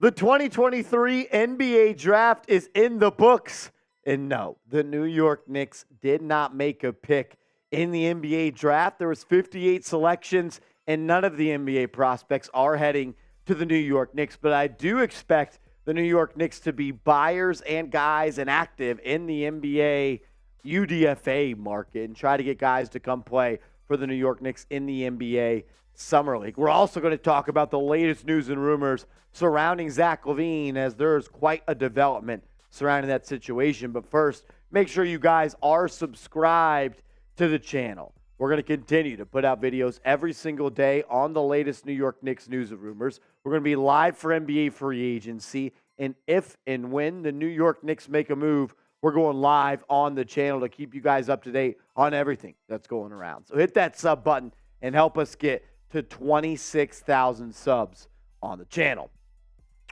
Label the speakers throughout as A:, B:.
A: The 2023 NBA Draft is in the books. And no, the New York Knicks did not make a pick in the NBA Draft. There was 58 selections, and none of the NBA prospects are heading to the New York Knicks. But I do expect the New York Knicks to be buyers and guys and active in the NBA UDFA market and try to get guys to come play for the New York Knicks in the NBA Summer League. We're also going to talk about the latest news and rumors surrounding Zach Lavine, as there's quite a development surrounding that situation. But first, make sure you guys are subscribed to the channel. We're going to continue to put out videos every single day on the latest New York Knicks news and rumors. We're going to be live for NBA free agency. And if and when the New York Knicks make a move, we're going live on the channel to keep you guys up to date on everything that's going around. So hit that sub button and help us get to 26,000 subs on the channel.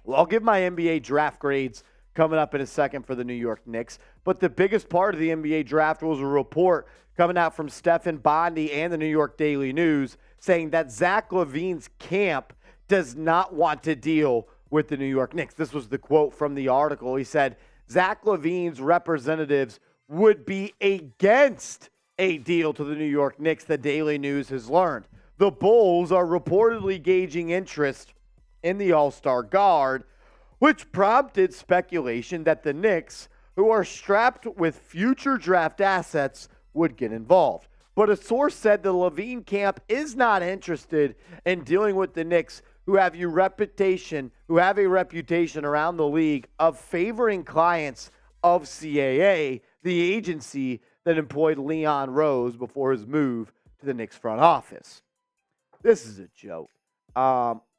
A: Well, I'll give my NBA draft grades coming up in a second for the New York Knicks. But the biggest part of the NBA draft was a report coming out from Stefan Bondy and the New York Daily News saying that Zach Lavine's camp does not want to deal with the New York Knicks. This was the quote from the article. He said, Zach Lavine's representatives would be against a deal to the New York Knicks, the Daily News has learned. The Bulls are reportedly gauging interest in the All-Star guard, which prompted speculation that the Knicks, who are strapped with future draft assets, would get involved. But a source said the Lavine camp is not interested in dealing with the Knicks, who have a reputation around the league of favoring clients of CAA, the agency that employed Leon Rose before his move to the Knicks front office. This is a joke.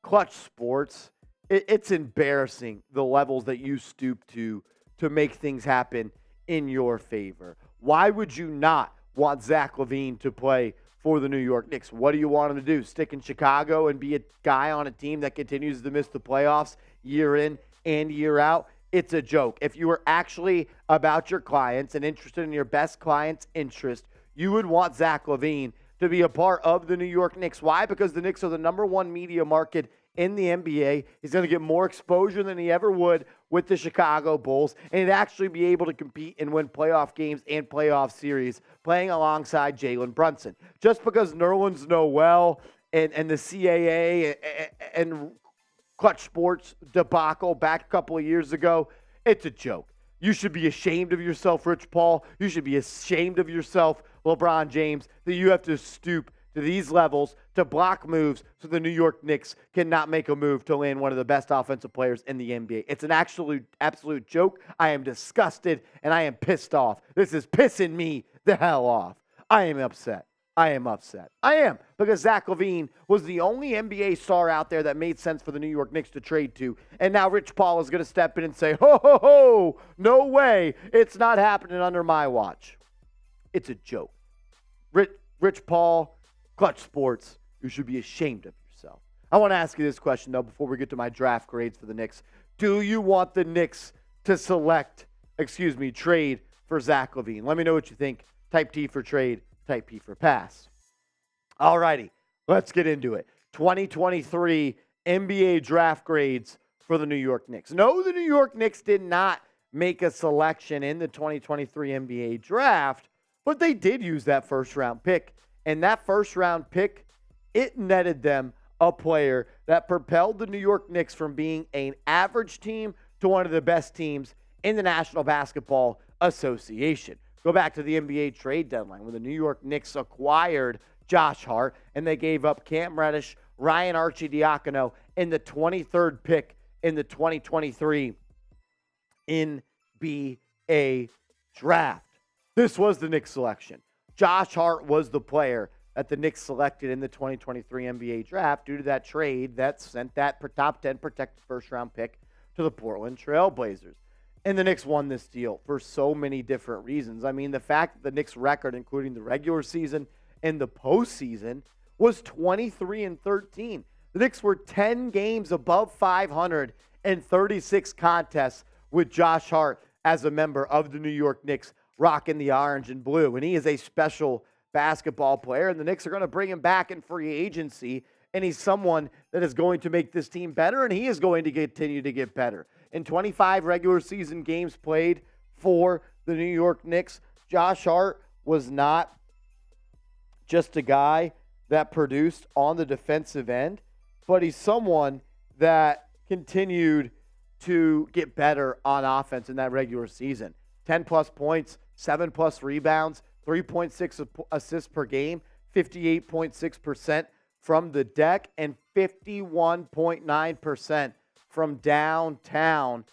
A: Klutch Sports, it's embarrassing the levels that you stoop to make things happen in your favor. Why would you not want Zach Lavine to play for the New York Knicks? What do you want him to do? Stick in Chicago and be a guy on a team that continues to miss the playoffs year in and year out? It's a joke. If you were actually about your clients and interested in your best client's interest, you would want Zach Lavine to be a part of the New York Knicks. Why? Because the Knicks are the number one media market in the NBA. He's going to get more exposure than he ever would with the Chicago Bulls, and he'd actually be able to compete and win playoff games and playoff series playing alongside Jalen Brunson. Just because Nerlens Noel and the CAA and Klutch Sports debacle back a couple of years ago, it's a joke. You should be ashamed of yourself, Rich Paul. You should be ashamed of yourself, LeBron James, that you have to stoop to these levels to block moves so the New York Knicks cannot make a move to land one of the best offensive players in the NBA. It's an absolute joke. I am disgusted and I am pissed off. This is pissing me the hell off. I am upset. I am, because Zach Lavine was the only NBA star out there that made sense for the New York Knicks to trade to. And now Rich Paul is going to step in and say, ho, ho, ho, no way. It's not happening under my watch. It's a joke. Rich Paul, Klutch Sports, you should be ashamed of yourself. I want to ask you this question, though, before we get to my draft grades for the Knicks. Do you want the Knicks to trade for Zach Lavine? Let me know what you think. Type T for trade. Type P for pass. All righty, let's get into it. 2023 NBA draft grades for the New York Knicks. No, the New York Knicks did not make a selection in the 2023 NBA draft, but they did use that first-round pick. And that first-round pick, it netted them a player that propelled the New York Knicks from being an average team to one of the best teams in the National Basketball Association. Go back to the NBA trade deadline when the New York Knicks acquired Josh Hart and they gave up Cam Reddish, Ryan Arcidiacono, in the 23rd pick in the 2023 NBA draft. This was the Knicks selection. Josh Hart was the player that the Knicks selected in the 2023 NBA draft due to that trade that sent that top 10 protected first-round pick to the Portland Trail Blazers. And the Knicks won this deal for so many different reasons. I mean, the fact that the Knicks' record, including the regular season and the postseason, was 23-13. The Knicks were 10 games above 500 and 36 contests with Josh Hart as a member of the New York Knicks rocking the orange and blue. And he is a special basketball player, and the Knicks are going to bring him back in free agency. and he's someone that is going to make this team better, and he is going to continue to get better. In 25 regular season games played for the New York Knicks, Josh Hart was not just a guy that produced on the defensive end, but he's someone that continued to get better on offense in that regular season. 10-plus points, 7-plus rebounds, 3.6 assists per game, 58.6% from the deck, and 51.9% from downtown.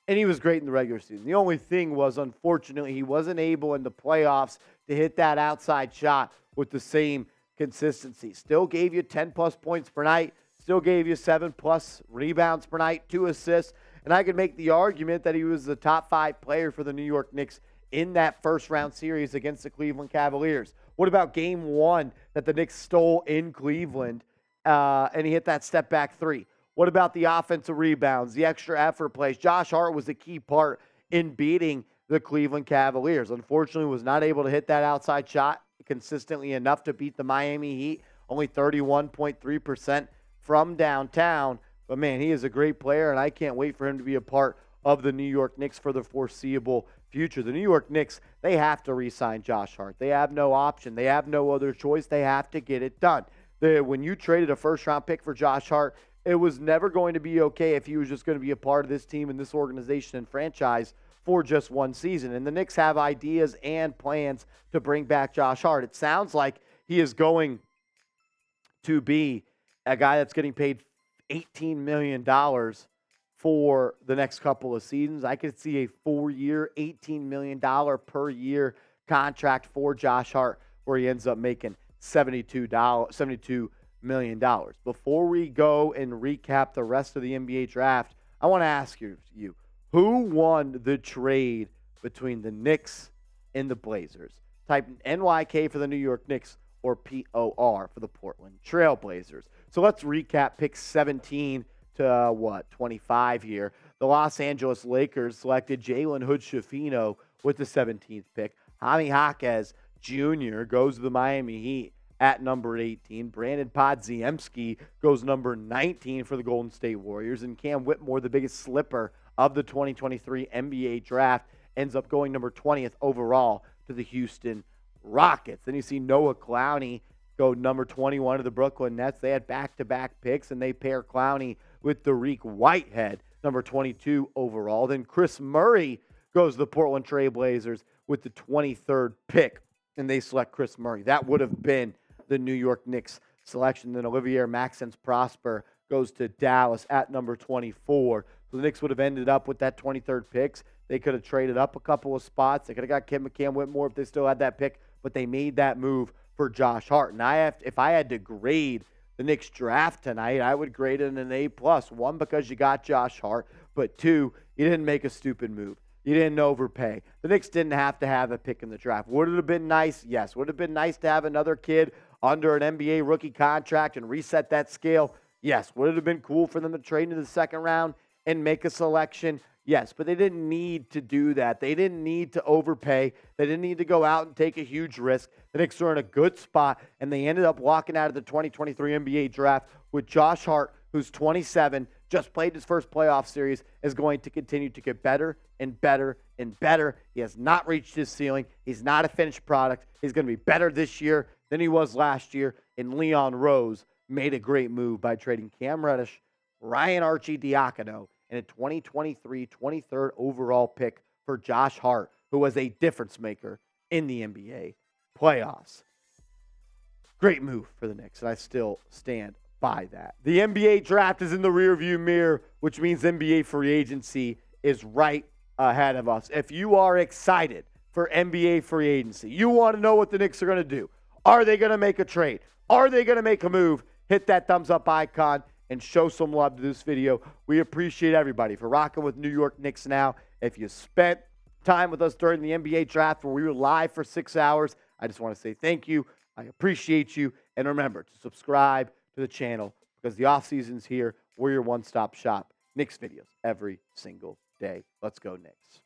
A: And he was great in the regular season. The only thing was, unfortunately, he wasn't able in the playoffs to hit that outside shot with the same consistency. Still gave you 10-plus points per night, still gave you 7-plus rebounds per night, 2 assists. And I could make the argument that he was the top 5 player for the New York Knicks in that first-round series against the Cleveland Cavaliers. What about game 1 that the Knicks stole in Cleveland, and he hit that step-back 3? What about the offensive rebounds, the extra effort plays? Josh Hart was a key part in beating the Cleveland Cavaliers. Unfortunately, was not able to hit that outside shot consistently enough to beat the Miami Heat, only 31.3% from downtown. But, man, he is a great player, and I can't wait for him to be a part of the New York Knicks for the foreseeable future. The New York Knicks, they have to re-sign Josh Hart. They have no option. They have no other choice. They have to get it done. When you traded a first-round pick for Josh Hart, it was never going to be okay if he was just going to be a part of this team and this organization and franchise for just one season. And the Knicks have ideas and plans to bring back Josh Hart. It sounds like he is going to be a guy that's getting paid $18 million for the next couple of seasons. I could see a 4-year, $18 million per year contract for Josh Hart where he ends up making $72 million. Before we go and recap the rest of the NBA draft, I want to ask you, who won the trade between the Knicks and the Blazers? Type NYK for the New York Knicks or POR for the Portland Trail Blazers. So let's recap pick 17 to 25 here. The Los Angeles Lakers selected Jalen Hood-Schifino with the 17th pick. Jaime Jaquez Jr. goes to the Miami Heat at number 18. Brandon Podziemski goes number 19 for the Golden State Warriors. And Cam Whitmore, the biggest slipper of the 2023 NBA draft, ends up going number 20th overall to the Houston Rockets. Then you see Noah Clowney go number 21 to the Brooklyn Nets. They had back-to-back picks, and they pair Clowney with Dariq Whitehead, number 22 overall. Then Chris Murray goes to the Portland Trail Blazers with the 23rd pick, and they select Chris Murray. That would have been the New York Knicks selection. Then Olivier Maxence Prosper goes to Dallas at number 24. So the Knicks would have ended up with that 23rd picks. They could have traded up a couple of spots. They could have got Cam Whitmore if they still had that pick, but they made that move for Josh Hart. And if I had to grade the Knicks draft tonight, I would grade it an A+. 1, because you got Josh Hart, but 2, you didn't make a stupid move. You didn't overpay. The Knicks didn't have to have a pick in the draft. Would it have been nice? Yes. Would it have been nice to have another kid under an NBA rookie contract and reset that scale? Yes. Would it have been cool for them to trade into the second round and make a selection? Yes, but they didn't need to do that. They didn't need to overpay. They didn't need to go out and take a huge risk. The Knicks are in a good spot, and they ended up walking out of the 2023 NBA draft with Josh Hart, who's 27, just played his first playoff series, is going to continue to get better and better and better. He has not reached his ceiling. He's not a finished product. He's going to be better this year than he was last year, and Leon Rose made a great move by trading Cam Reddish, Ryan Arcidiacono, and a 2023 23rd overall pick for Josh Hart, who was a difference maker in the NBA playoffs. Great move for the Knicks, and I still stand by that. The NBA draft is in the rearview mirror, which means NBA free agency is right ahead of us. If you are excited for NBA free agency, you want to know what the Knicks are going to do. Are they going to make a trade? Are they going to make a move? Hit that thumbs up icon and show some love to this video. We appreciate everybody for rocking with New York Knicks Now. If you spent time with us during the NBA draft where we were live for 6 hours, I just want to say thank you. I appreciate you. And remember to subscribe to the channel because the offseason's here. We're your one-stop shop. Knicks videos every single day. Let's go, Knicks.